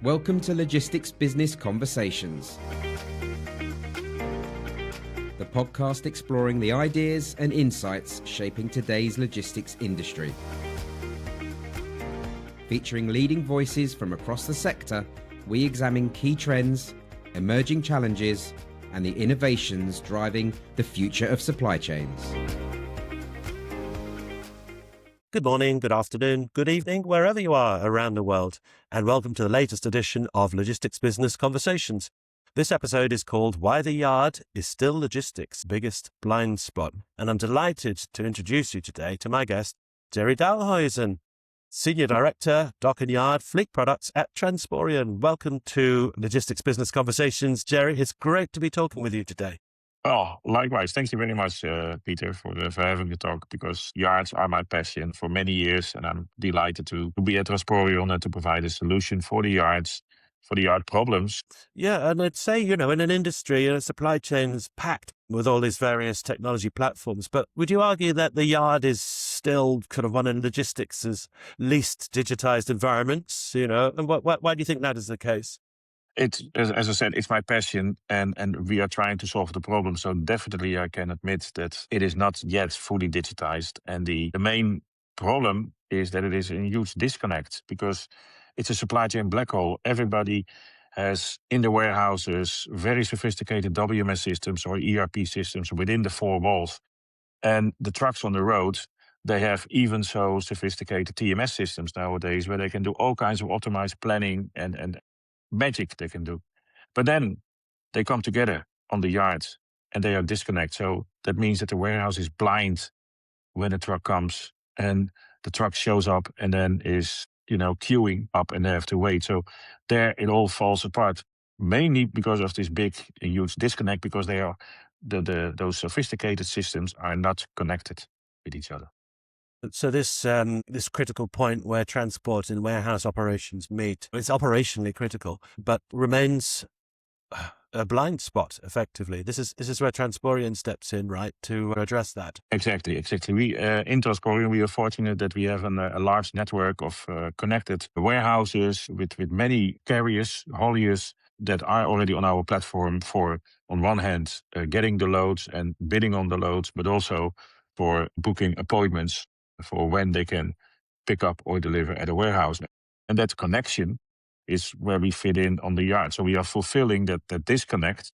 Welcome to Logistics Business Conversations, the podcast exploring the ideas and insights shaping today's logistics industry. Featuring leading voices from across the sector, we examine key trends, emerging challenges, and the innovations driving the future of supply chains. Good morning, good afternoon, good evening, wherever you are around the world, and welcome to the latest edition of Logistics Business Conversations. This episode is called Why the Yard is Still Logistics' Biggest Blind Spot, and I'm delighted to introduce you today to my guest, Gerry Dalhousen, Senior Director, Dock and Yard Fleet Products at Transporeon. Welcome to Logistics Business Conversations, Gerry. It's great to be talking with you today. Oh, likewise. Thank you very much, Peter, for having the talk, because yards are my passion for many years, and I'm delighted to be at Transporeon and to provide a solution for the yards, for the yard problems. Yeah, and I'd say, in an industry, supply chain is packed with all these various technology platforms, but would you argue that the yard is still kind of one of logistics' least digitized environments, and why do you think that is the case? It's, as I said, it's my passion, and we are trying to solve the problem. So definitely I can admit that it is not yet fully digitized. And the main problem is that it is a huge disconnect, because it's a supply chain black hole. Everybody has in the warehouses very sophisticated WMS systems or ERP systems within the four walls. And the trucks on the road, they have even so sophisticated TMS systems nowadays, where they can do all kinds of optimized planning and magic they can do. But then they come together on the yard and they are disconnected. So that means that the warehouse is blind when a truck comes, and the truck shows up and then is, queuing up, and they have to wait. So there it all falls apart, mainly because of this big, huge disconnect, because they are those sophisticated systems are not connected with each other. So this critical point where transport and warehouse operations meet, it's operationally critical, but remains a blind spot. Effectively, this is where Transporeon steps in, right, to address that. Exactly. We in Transporeon, we are fortunate that we have a large network of connected warehouses with many carriers, hauliers that are already on our platform for, on one hand, getting the loads and bidding on the loads, but also for booking appointments for when they can pick up or deliver at a warehouse. And that connection is where we fit in on the yard. So we are fulfilling that disconnect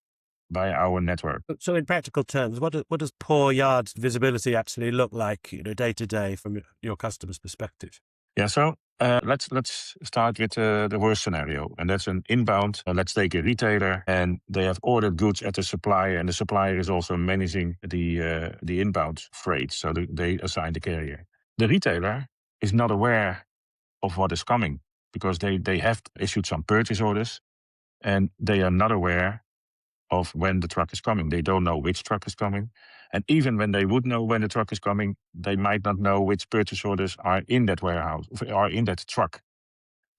by our network. So in practical terms, what does poor yard visibility actually look like, day to day from your customer's perspective? Yeah, so let's start with the worst scenario, and that's an inbound. Let's take a retailer, and they have ordered goods at the supplier, and the supplier is also managing the inbound freight. So they assign the carrier. The retailer is not aware of what is coming, because they have issued some purchase orders, and they are not aware of when the truck is coming. They don't know which truck is coming. And even when they would know when the truck is coming, they might not know which purchase orders are in that warehouse, are in that truck.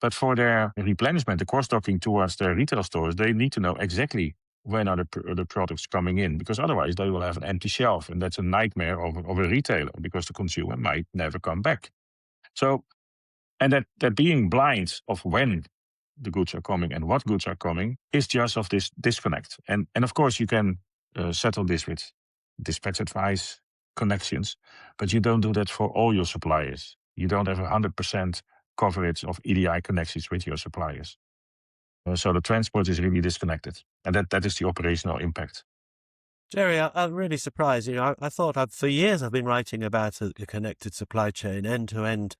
But for their replenishment, the cross-docking towards their retail stores, they need to know exactly when are the products coming in, because otherwise they will have an empty shelf. And that's a nightmare of a retailer, because the consumer might never come back. So, and that being blind of when the goods are coming and what goods are coming is just of this disconnect. And of course you can settle this with dispatch advice connections, but you don't do that for all your suppliers. You don't have 100% coverage of EDI connections with your suppliers. So the transport is really disconnected, and that is the operational impact. Gerry, I'm really surprised. I thought for years I've been writing about a connected supply chain, end-to-end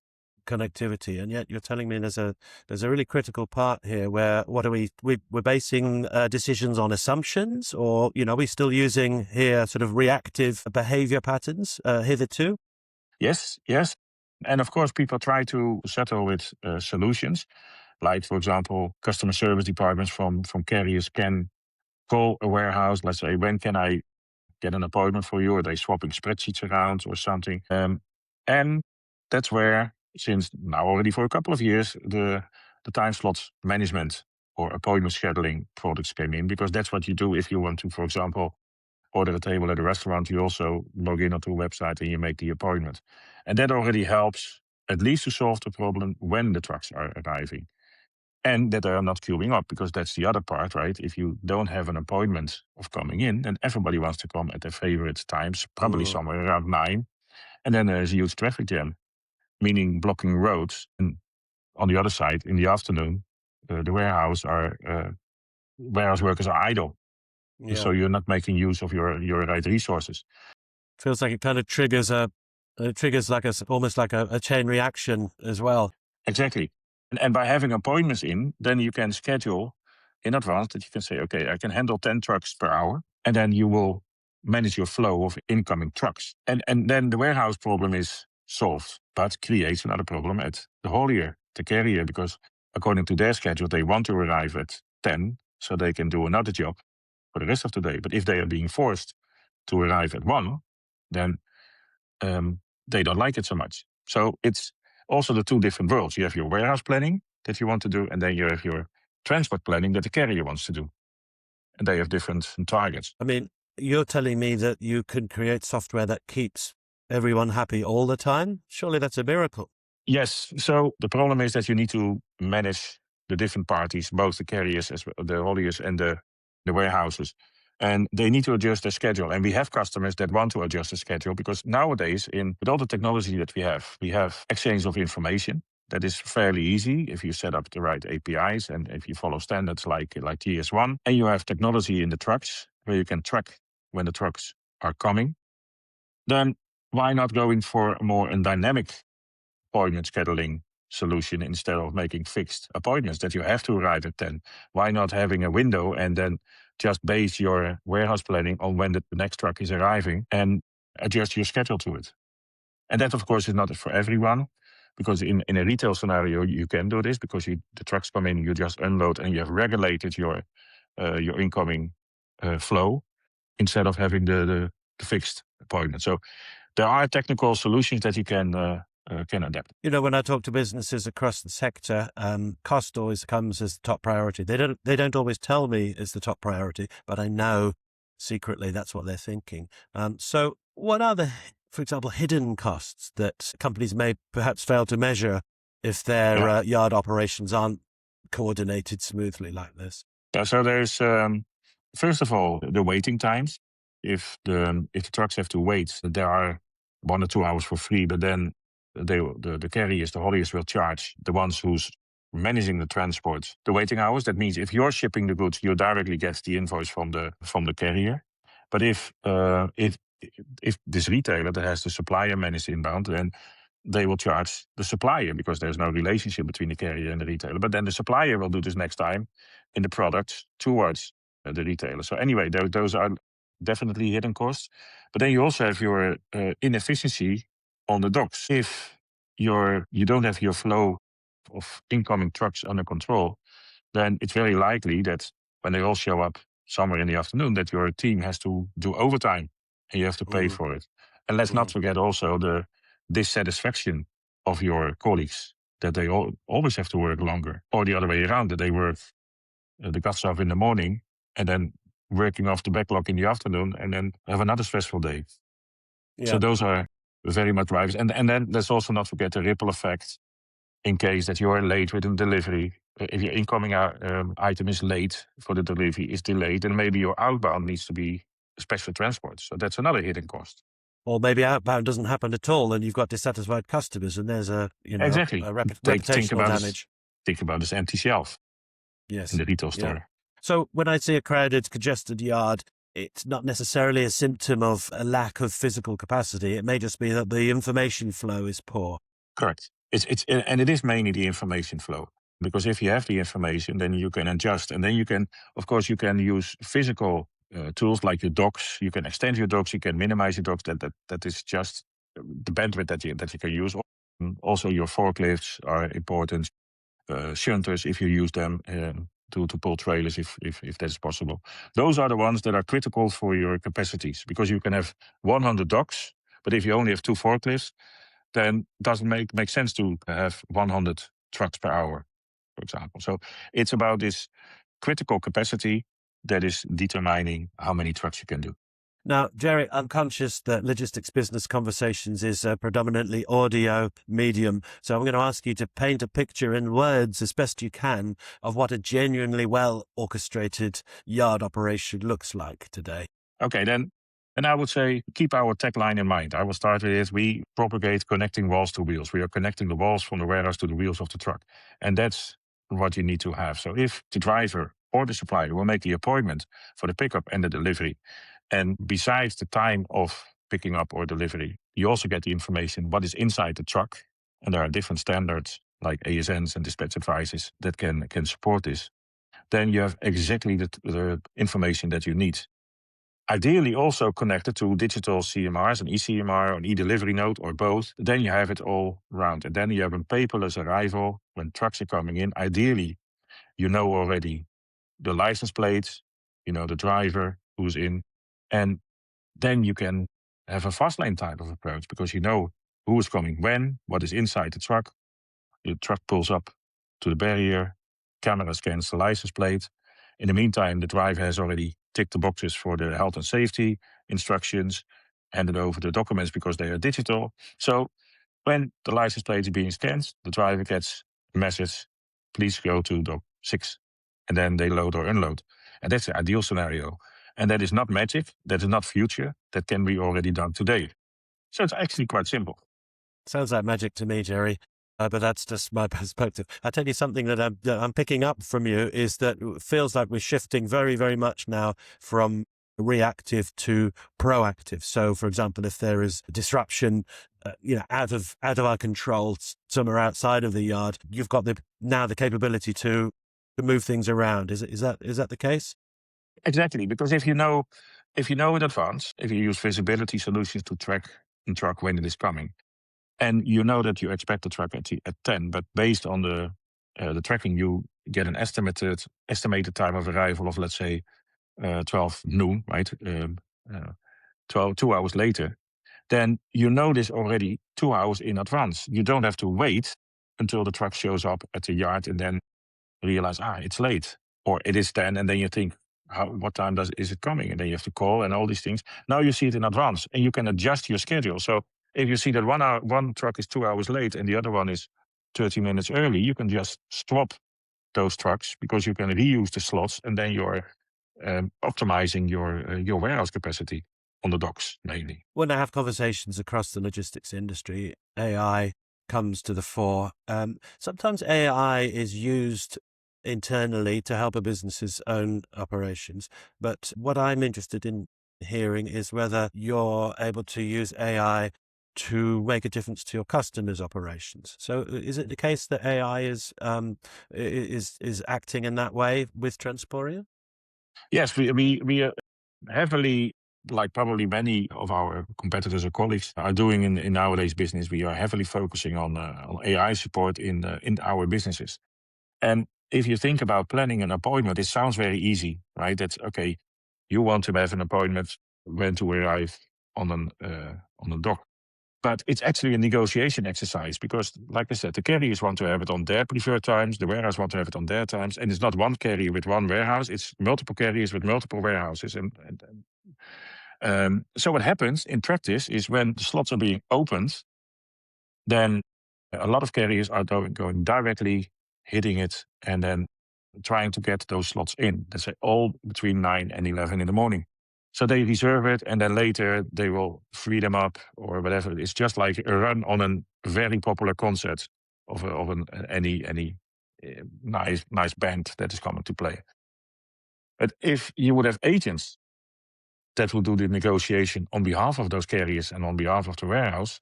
connectivity, and yet you're telling me there's a really critical part here where we're basing decisions on assumptions, or are we still using here sort of reactive behavior patterns hitherto? Yes, and of course people try to settle with solutions, like, for example, customer service departments from carriers can call a warehouse. Let's say, when can I get an appointment for you? Or they swapping spreadsheets around or something, and that's where, since now already for a couple of years, the time slot management or appointment scheduling products came in, because that's what you do if you want to, for example, order a table at a restaurant. You also log in onto a website and you make the appointment. And that already helps at least to solve the problem when the trucks are arriving. and that they are not queuing up, because that's the other part, right? If you don't have an appointment of coming in, then everybody wants to come at their favorite times, probably somewhere around 9. And then there's a huge traffic jam, meaning blocking roads. And on the other side, in the afternoon, the warehouse workers are idle. Yeah. So you're not making use of your right resources. Feels like it kind of triggers like almost like a chain reaction as well. Exactly. And by having appointments in, then you can schedule in advance that you can say, okay, I can handle 10 trucks per hour. And then you will manage your flow of incoming trucks. And then the warehouse problem is solved, but creates another problem at the haulier, the carrier, because according to their schedule, they want to arrive at 10 so they can do another job for the rest of the day. But if they are being forced to arrive at 1, then they don't like it so much. So it's also the two different worlds. You have your warehouse planning that you want to do, and then you have your transport planning that the carrier wants to do. And they have different targets. I mean, you're telling me that you can create software that keeps everyone happy all the time? Surely that's a miracle. Yes. So the problem is that you need to manage the different parties, both the carriers, as well, the hauliers, and the warehouses. And they need to adjust their schedule. And we have customers that want to adjust the schedule, because nowadays, with all the technology that we have exchange of information that is fairly easy if you set up the right APIs and if you follow standards like TS1. And you have technology in the trucks where you can track when the trucks are coming. Then why not going for a dynamic appointment scheduling solution instead of making fixed appointments that you have to arrive at 10? Why not having a window and then just base your warehouse planning on when the next truck is arriving and adjust your schedule to it? And that, of course, is not for everyone, because in a retail scenario, you can do this because the trucks come in, you just unload, and you have regulated your incoming flow instead of having the fixed appointment. So there are technical solutions that you can adapt. You know, when I talk to businesses across the sector, cost always comes as the top priority. They don't always tell me it's the top priority, but I know secretly that's what they're thinking. So what are the, for example, hidden costs that companies may perhaps fail to measure if their yard operations aren't coordinated smoothly like this? Yeah, so there's first of all the waiting times. If the trucks have to wait, there are 1 or 2 hours for free, but then the carriers, the hauliers will charge the ones who's managing the transport the waiting hours. That means if you're shipping the goods, you directly get the invoice from the carrier. But if this retailer that has the supplier managed inbound, then they will charge the supplier because there's no relationship between the carrier and the retailer. But then the supplier will do this next time in the products towards the retailer. So anyway, those are definitely hidden costs. But then you also have your inefficiency on the docks. If you don't have your flow of incoming trucks under control, then it's very likely that when they all show up somewhere in the afternoon, that your team has to do overtime and you have to pay for it. And let's not forget also the dissatisfaction of your colleagues, that they always have to work longer, or the other way around, that they work the guts off in the morning and then working off the backlog in the afternoon and then have another stressful day. Yeah. So those are very much drivers. And then let's also not forget the ripple effect in case that you are late with a delivery. If your incoming item is late for the delivery, is delayed, then maybe your outbound needs to be special transport. So that's another hidden cost. Or maybe outbound doesn't happen at all and you've got dissatisfied customers and there's exactly. Reputational damage. Think about this empty shelf in the retail store. Yeah. So when I see a crowded, congested yard, it's not necessarily a symptom of a lack of physical capacity. It may just be that the information flow is poor. Correct. It is mainly the information flow. Because if you have the information, then you can adjust. And then you can use physical tools like your docks. You can extend your docks, you can minimize your docks. That is just the bandwidth that you can use. Also, your forklifts are important. Shunters, if you use them to pull trailers, if that's possible. Those are the ones that are critical for your capacities, because you can have 100 docks, but if you only have 2 forklifts, then it doesn't make sense to have 100 trucks per hour, for example. So it's about this critical capacity that is determining how many trucks you can do. Now, Gerry, I'm conscious that Logistics Business Conversations is a predominantly audio medium, so I'm going to ask you to paint a picture in words as best you can of what a genuinely well orchestrated yard operation looks like today. Okay, then. And I would say keep our tagline in mind. I will start with it. We propagate connecting walls to wheels. We are connecting the walls from the warehouse to the wheels of the truck. And that's what you need to have. So if the driver or the supplier will make the appointment for the pickup and the delivery, and besides the time of picking up or delivery, you also get the information what is inside the truck. And there are different standards like ASNs and dispatch advices that can support this. Then you have exactly the information that you need. Ideally also connected to digital CMRs, an eCMR, an e-delivery node, or both. Then you have it all round. And then you have a paperless arrival when trucks are coming in. Ideally, you know already the license plates, you know the driver who's in. And then you can have a fast lane type of approach because you know who is coming when, what is inside the truck. The truck pulls up to the barrier, camera scans the license plate. In the meantime, the driver has already ticked the boxes for the health and safety instructions, handed over the documents because they are digital. So when the license plate is being scanned, the driver gets a message, please go to dock 6. And then they load or unload. And that's the ideal scenario. And that is not magic, that is not future, that can be already done today. So it's actually quite simple. Sounds like magic to me, Gerry. But that's just my perspective. I tell you something that I'm picking up from you is that it feels like we're shifting very, very much now from reactive to proactive. So, for example, if there is disruption, out of our control somewhere outside of the yard, you've got now the capability to move things around. Is that the case? Exactly, because if you know in advance, if you use visibility solutions to track the truck when it is coming, and you know that you expect the truck at 10, but based on the tracking, you get an estimated time of arrival of, let's say, 12 noon, right? 2 hours later. Then you know this already 2 hours in advance. You don't have to wait until the truck shows up at the yard and then realize, it's late. Or it is 10, and then you think, what time is it coming? And then you have to call and all these things. Now you see it in advance and you can adjust your schedule. So if you see that one truck is 2 hours late and the other one is 30 minutes early, you can just swap those trucks because you can reuse the slots, and then you're optimizing your warehouse capacity on the docks mainly. When I have conversations across the logistics industry, AI comes to the fore. Sometimes AI is used internally to help a business's own operations. But what I'm interested in hearing is whether you're able to use AI to make a difference to your customers' operations. So is it the case that AI is acting in that way with Transporeon? Yes, we are heavily, like probably many of our competitors or colleagues are doing in nowadays business, we are heavily focusing on AI support in our businesses. And if you think about planning an appointment, it sounds very easy, right? That's okay. You want to have an appointment when to arrive on a dock. But it's actually a negotiation exercise because, like I said, the carriers want to have it on their preferred times, the warehouse want to have it on their times, and it's not one carrier with one warehouse; it's multiple carriers with multiple warehouses. So what happens in practice is when the slots are being opened, then a lot of carriers are going directly hitting it and then trying to get those slots in. Let's say all between 9 and 11 in the morning. So they reserve it and then later they will free them up or whatever. It's just like a run on a very popular concert of any nice band that is coming to play. But if you would have agents that will do the negotiation on behalf of those carriers and on behalf of the warehouse,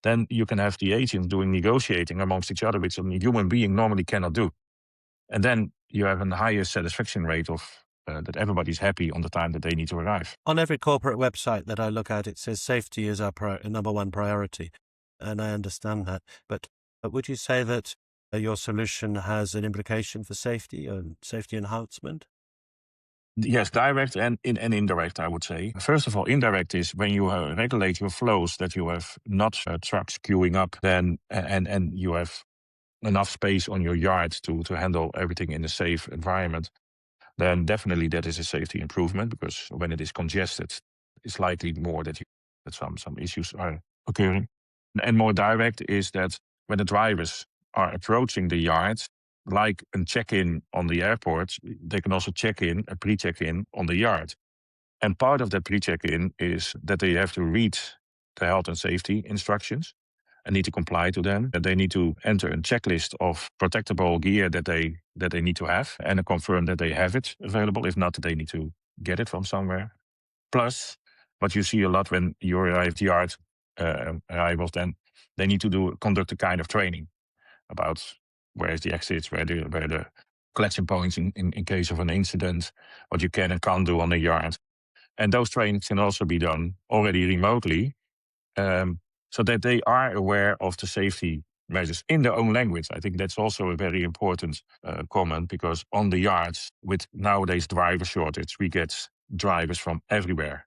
then you can have the agents doing negotiating amongst each other, which a human being normally cannot do. And then you have a higher satisfaction rate of that everybody's happy on the time that they need to arrive. On every corporate website that I look at, it says safety is our number one priority. And I understand that. But would you say that your solution has an implication for safety and safety enhancement? Yes, direct and indirect, I would say. First of all, indirect is when you regulate your flows, that you have not trucks queuing up, then and you have enough space on your yard to handle everything in a safe environment. Then definitely that is a safety improvement because when it is congested, it's likely more that some issues are occurring. And more direct is that when the drivers are approaching the yard, like a check-in on the airport, they can also a pre-check-in on the yard. And part of that pre-check-in is that they have to read the health and safety instructions and need to comply to them. That they need to enter a checklist of protectable gear that they need to have and confirm that they have it available. If not, they need to get it from somewhere. Plus, what you see a lot when you arrive at the yard arrivals, then they need to conduct a kind of training about where is the exits, where the collection points in case of an incident, what you can and can't do on the yard. And those trainings can also be done already remotely, so that they are aware of the safety measures in their own language. I think that's also a very important comment, because on the yards, with nowadays driver shortage, we get drivers from everywhere.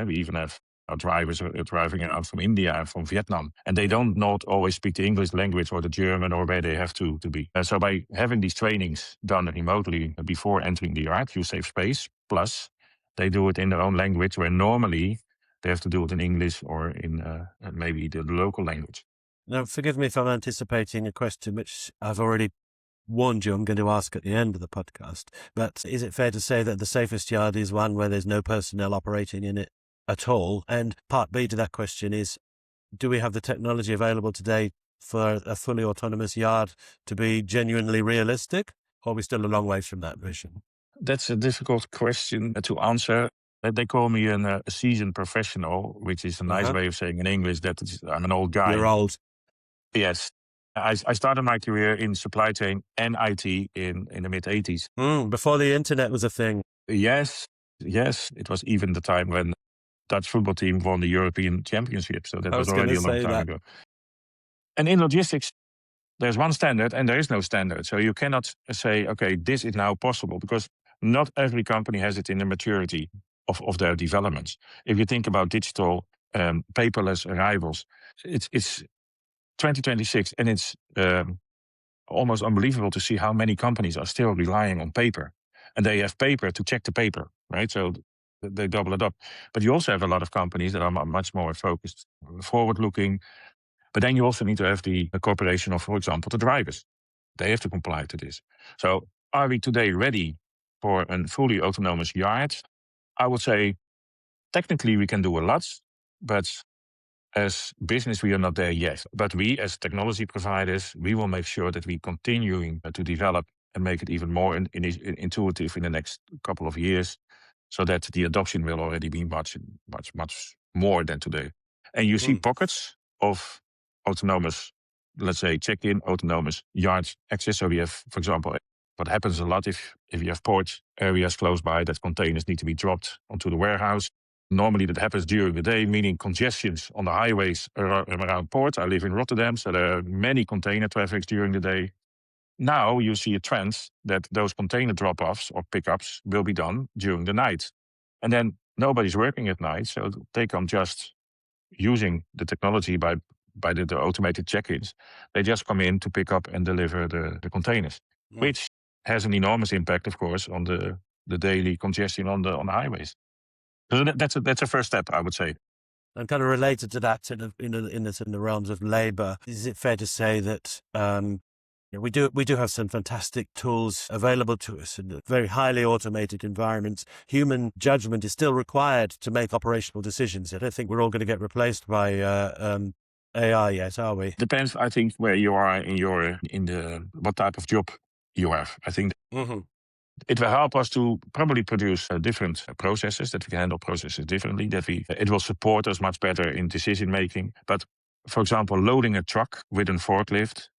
We even have our drivers driving out from India and from Vietnam, and they don't not always speak the English language or the German or where they have to be. So by having these trainings done remotely before entering the yard, you save space. Plus, they do it in their own language, where normally they have to do it in English or in maybe the local language. Now, forgive me if I'm anticipating a question which I've already warned you I'm going to ask at the end of the podcast, but is it fair to say that the safest yard is one where there's no personnel operating in it at all? And part B to that question is, do we have the technology available today for a fully autonomous yard to be genuinely realistic, or are we still a long way from that vision? That's a difficult question to answer. They call me a seasoned professional, which is a nice way of saying in English that I'm an old guy. You're old. Yes. I started my career in supply chain and IT in the mid-'80s. Before the internet was a thing. Yes. It was even the time when the Dutch football team won the European Championship. So that was already a long time ago. And in logistics, there's one standard and there is no standard. So you cannot say, okay, this is now possible, because not every company has it in the maturity of their developments. If you think about digital paperless arrivals, it's 2026 and it's almost unbelievable to see how many companies are still relying on paper. And they have paper to check the paper, right? So they double it up. But you also have a lot of companies that are much more focused, forward-looking. But then you also need to have the cooperation of, for example, the drivers. They have to comply to this. So are we today ready for a fully autonomous yard? I would say technically we can do a lot, but as business, we are not there yet. But we, as technology providers, we will make sure that we continuing to develop and make it even more intuitive in the next couple of years, so that the adoption will already be much more than today. And you see pockets of autonomous, let's say, check-in, autonomous yard access. So we have, for example, what happens a lot if you have port areas close by that containers need to be dropped onto the warehouse. Normally that happens during the day, meaning congestions on the highways around port. I live in Rotterdam, so there are many container traffics during the day. Now you see a trend that those container drop-offs or pickups will be done during the night. And then nobody's working at night, so they come just using the technology by the automated check-ins. They just come in to pick up and deliver the containers, which has an enormous impact, of course, on the daily congestion on the highways. So that's a first step, I would say. And kind of related to that, in the realms of labor, is it fair to say that we do have some fantastic tools available to us in very highly automated environments? Human judgment is still required to make operational decisions. I don't think we're all going to get replaced by AI yet, are we? Depends, I think, where you are in what type of job you have. I think it will help us to probably produce different processes, that we can handle processes differently, it will support us much better in decision making. But for example, loading a truck with a forklift,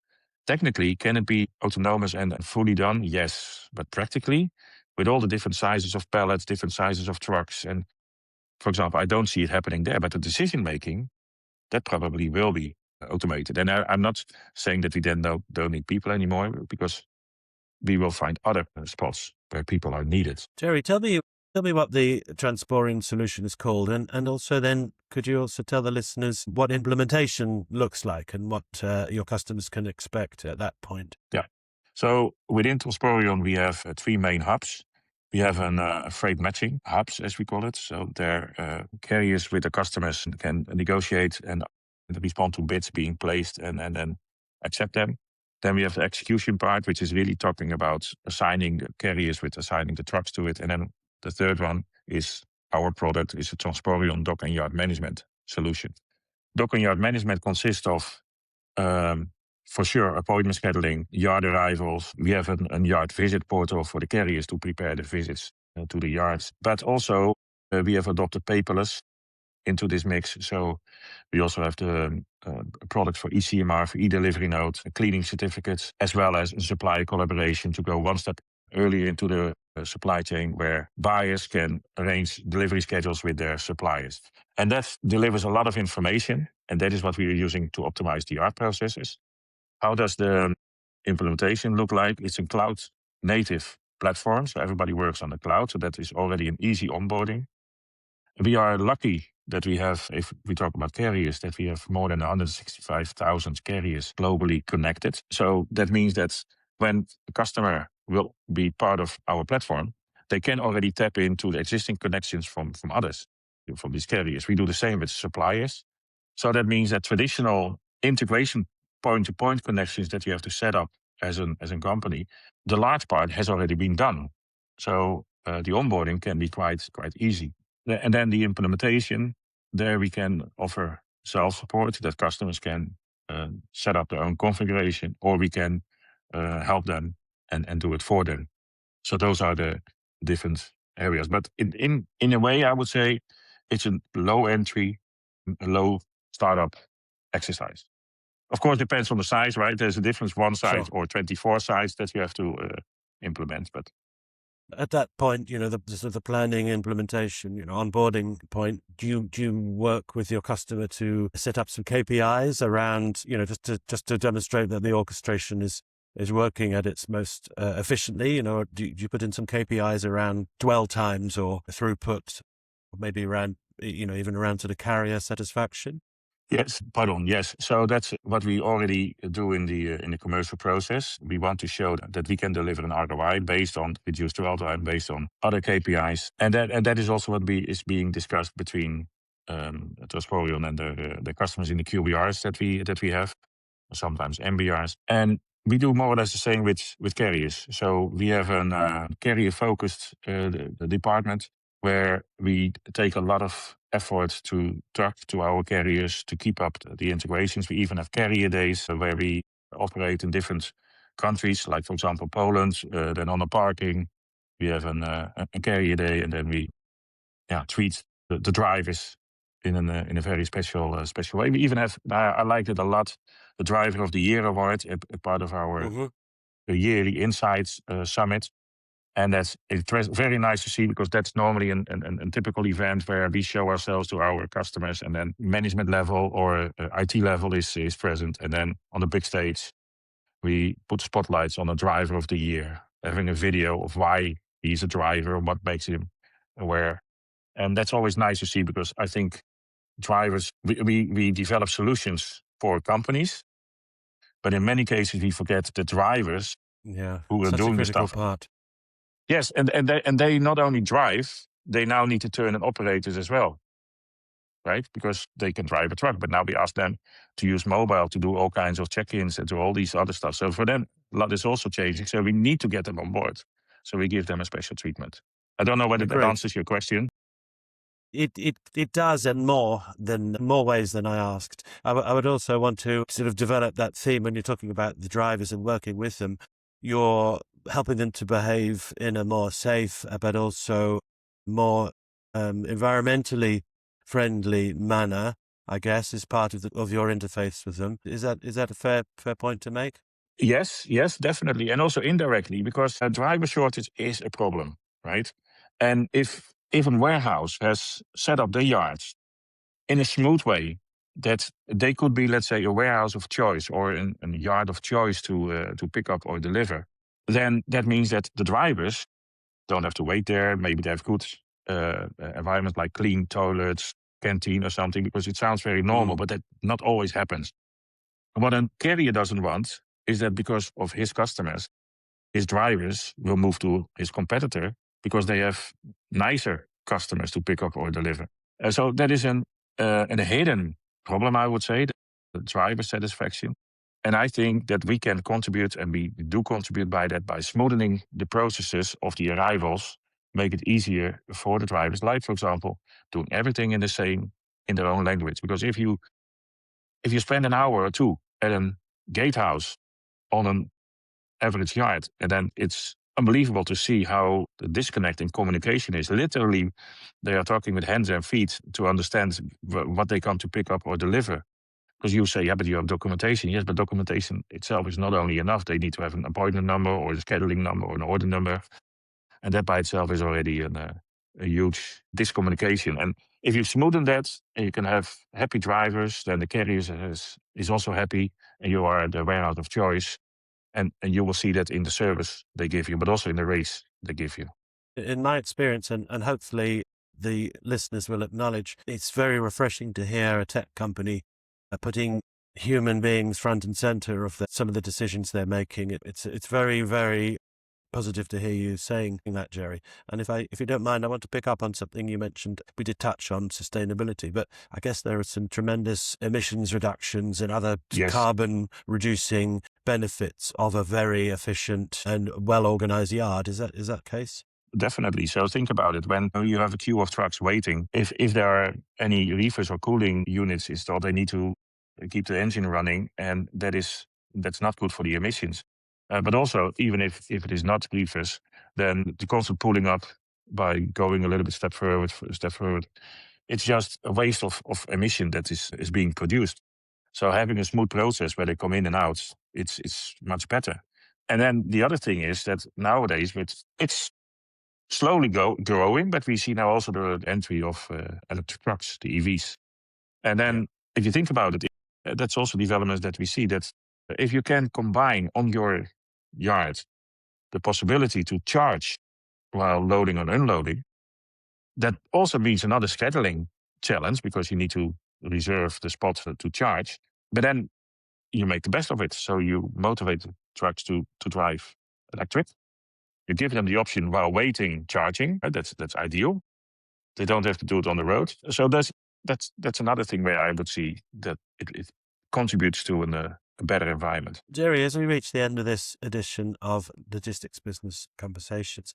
technically, can it be autonomous and fully done? Yes. But practically, with all the different sizes of pallets, different sizes of trucks, and for example, I don't see it happening there, but the decision making, that probably will be automated. And I'm not saying that we then don't need people anymore, because we will find other spots where people are needed. Gerry, tell me what the Transporeon solution is called, and also then could you also tell the listeners what implementation looks like and what your customers can expect at that point? Yeah. So within Transporeon, we have 3 main hubs. We have a freight matching hubs, as we call it. So their carriers with the customers can negotiate and respond to bids being placed and then accept them. Then we have the execution part, which is really talking about assigning the carriers with assigning the trucks to it. And then the third one is our product is a Transporeon dock and yard management solution. Dock and yard management consists of, for sure, appointment scheduling, yard arrivals. We have a yard visit portal for the carriers to prepare the visits to the yards. But also, we have adopted paperless into this mix. So we also have the products for ECMR, for e-delivery notes, cleaning certificates, as well as supplier collaboration to go one step earlier into the supply chain where buyers can arrange delivery schedules with their suppliers. And that delivers a lot of information. And that is what we are using to optimize the yard processes. How does the implementation look like? It's a cloud native platform. So everybody works on the cloud. So that is already an easy onboarding. We are lucky that we have, if we talk about carriers, that we have more than 165,000 carriers globally connected. So that means that when a customer will be part of our platform, they can already tap into the existing connections from others, from these carriers. We do the same with suppliers. So that means that traditional integration point-to-point connections that you have to set up as a company, the large part has already been done. So the onboarding can be quite easy. And then the implementation, there we can offer self-support that customers can set up their own configuration, or we can help them and do it for them. So those are the different areas. But in a way, I would say it's a low entry, a low startup exercise. Of course, it depends on the size, right? There's a difference, one size or 24 size that you have to implement. But at that point, the planning, implementation, onboarding point, do you work with your customer to set up some KPIs around, just to demonstrate that the orchestration is working at its most efficiently? Do you put in some KPIs around dwell times or throughput, or maybe around, even around to the carrier satisfaction? Yes. So that's what we already do in the commercial process. We want to show that we can deliver an ROI based on reduced dwell time, based on other KPIs, and that is also what is being discussed between Transporeon and the customers in the QBRs that we have, sometimes MBRs, and we do more or less the same with carriers. So we have a carrier-focused department where we take a lot of effort to talk to our carriers to keep up the integrations. We even have carrier days where we operate in different countries, like, for example, Poland. Then on the parking, we have a carrier day, and then we treat the drivers in a very special way. We even have, I liked it a lot, the Driver of the Year award, a part of our yearly Insights Summit. And it's very nice to see, because that's normally a typical event where we show ourselves to our customers, and then management level or IT level is present. And then on the big stage, we put spotlights on a Driver of the Year, having a video of why he's a driver, what makes him aware. And that's always nice to see, because I think drivers, we develop solutions for companies, but in many cases we forget the drivers who are doing the stuff. Part. Yes, and they not only drive, they now need to turn in operators as well, right? Because they can drive a truck, but now we ask them to use mobile to do all kinds of check-ins and do all these other stuff. So for them, a lot is also changing. So we need to get them on board. So we give them a special treatment. I don't know whether that answers your question. It does, in more ways than I asked. I would also want to sort of develop that theme when you're talking about the drivers and working with them. You're helping them to behave in a more safe, but also more environmentally friendly manner, I guess, is part of your interface with them. Is that a fair point to make? Yes, definitely. And also indirectly, because driver shortage is a problem, right? And if a warehouse has set up their yards in a smooth way, that they could be, let's say, a warehouse of choice or a yard of choice to pick up or deliver, then that means that the drivers don't have to wait there. Maybe they have good environments like clean toilets, canteen or something, because it sounds very normal, but that not always happens. And what a carrier doesn't want is that because of his customers, his drivers will move to his competitor because they have nicer customers to pick up or deliver. So that is a hidden problem, I would say, the driver satisfaction. And I think that we can contribute, and we do contribute by that, by smoothing the processes of the arrivals, make it easier for the drivers, like, for example, doing everything in their own language. Because if you spend an hour or two at a gatehouse on an average yard, and then it's unbelievable to see how the disconnect in communication is. Literally, they are talking with hands and feet to understand what they come to pick up or deliver. Because you say, yeah, but you have documentation. Yes, but documentation itself is not only enough. They need to have an appointment number or a scheduling number or an order number. And that by itself is already a huge discommunication. And if you smoothen that and you can have happy drivers, then the carrier is also happy and you are the warehouse of choice. And you will see that in the service they give you, but also in the race they give you. In my experience, and hopefully the listeners will acknowledge, it's very refreshing to hear a tech company putting human beings front and center of some of the decisions they're making. It's very, very positive to hear you saying that, Gerry. And if you don't mind, I want to pick up on something you mentioned. We did touch on sustainability, but I guess there are some tremendous emissions reductions and other carbon reducing benefits of a very efficient and well-organized yard. Is that the case? Definitely. So think about it. When you have a queue of trucks waiting, if there are any reefers or cooling units installed, they need to keep the engine running, and that's not good for the emissions. But also, even if it is not reefers, then the constant pulling up by going a little bit step forward, it's just a waste of emission that is being produced. So having a smooth process where they come in and out, it's much better. And then the other thing is that nowadays, it's slowly growing, but we see now also the entry of electric trucks, the EVs. And then if you think about it, that's also developments that we see, that if you can combine on your yard the possibility to charge while loading or unloading, that also means another scheduling challenge, because you need to reserve the spot to charge. But then you make the best of it. So you motivate the trucks to drive electric. You give them the option while waiting, charging. That's ideal. They don't have to do it on the road. So that's another thing where I would see that it contributes to a better environment. Gerry, as we reach the end of this edition of Logistics Business Conversations,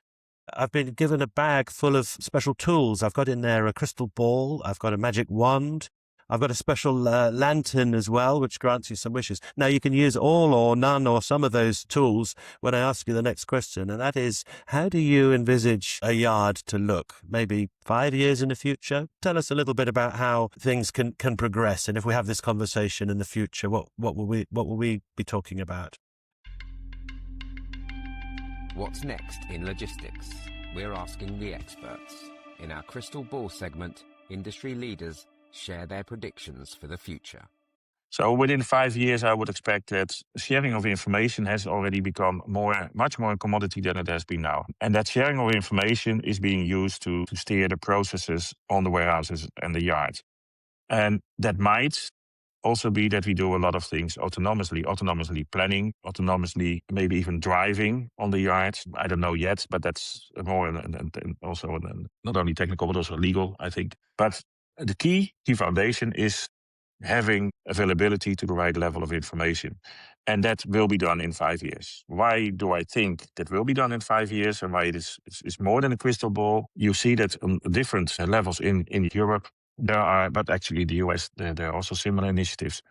I've been given a bag full of special tools. I've got in there a crystal ball. I've got a magic wand. I've got a special lantern as well, which grants you some wishes. Now, you can use all or none or some of those tools when I ask you the next question, and that is, how do you envisage a yard to look? Maybe 5 years in the future? Tell us a little bit about how things can progress, and if we have this conversation in the future, what will we be talking about? What's next in logistics? We're asking the experts. In our Crystal Ball segment, industry leaders share their predictions for the future. So within 5 years, I would expect that sharing of information has already become much more a commodity than it has been now. And that sharing of information is being used to steer the processes on the warehouses and the yards. And that might also be that we do a lot of things autonomously planning, autonomously maybe even driving on the yards. I don't know yet, but that's more also not only technical, but also legal, I think. But the key foundation is having availability to the right level of information. And that will be done in 5 years. Why do I think that will be done in 5 years, and why it's more than a crystal ball? You see that on different levels in Europe, there are, but actually the US, there are also similar initiatives.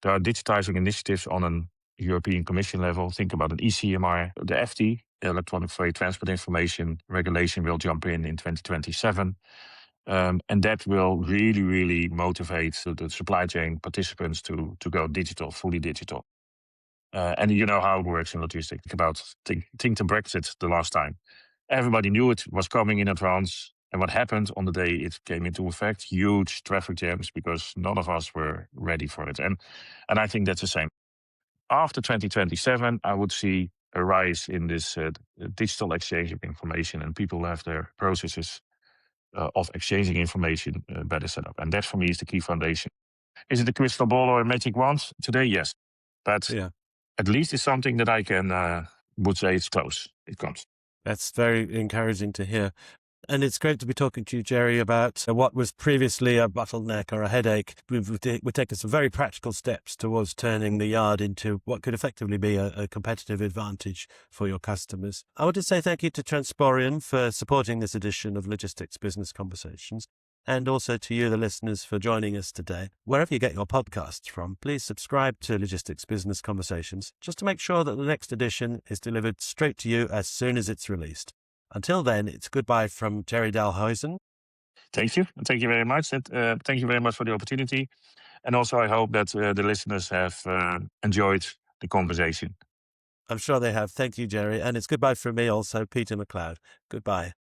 There are digitizing initiatives on an European Commission level. Think about an ECMR. The FT, Electronic Freight Transport Information Regulation, will jump in 2027. And that will really, really motivate the supply chain participants to go digital, fully digital. And you know how it works in logistics. Think to Brexit the last time. Everybody knew it was coming in advance. And what happened on the day it came into effect? Huge traffic jams, because none of us were ready for it. And I think that's the same. After 2027, I would see a rise in this digital exchange of information, and people have their processes of exchanging information better set up. And that for me is the key foundation. Is it a crystal ball or a magic wand? Today, yes. But at least it's something that I can would say it's close. It comes. That's very encouraging to hear. And it's great to be talking to you, Gerry, about what was previously a bottleneck or a headache. We've taken some very practical steps towards turning the yard into what could effectively be a competitive advantage for your customers. I want to say thank you to Transporeon for supporting this edition of Logistics Business Conversations, and also to you, the listeners, for joining us today. Wherever you get your podcasts from, please subscribe to Logistics Business Conversations just to make sure that the next edition is delivered straight to you as soon as it's released. Until then, it's goodbye from Gerry Dalhousen. Thank you. Thank you very much. And thank you very much for the opportunity. And also, I hope that the listeners have enjoyed the conversation. I'm sure they have. Thank you, Gerry. And it's goodbye from me also, Peter McLeod. Goodbye.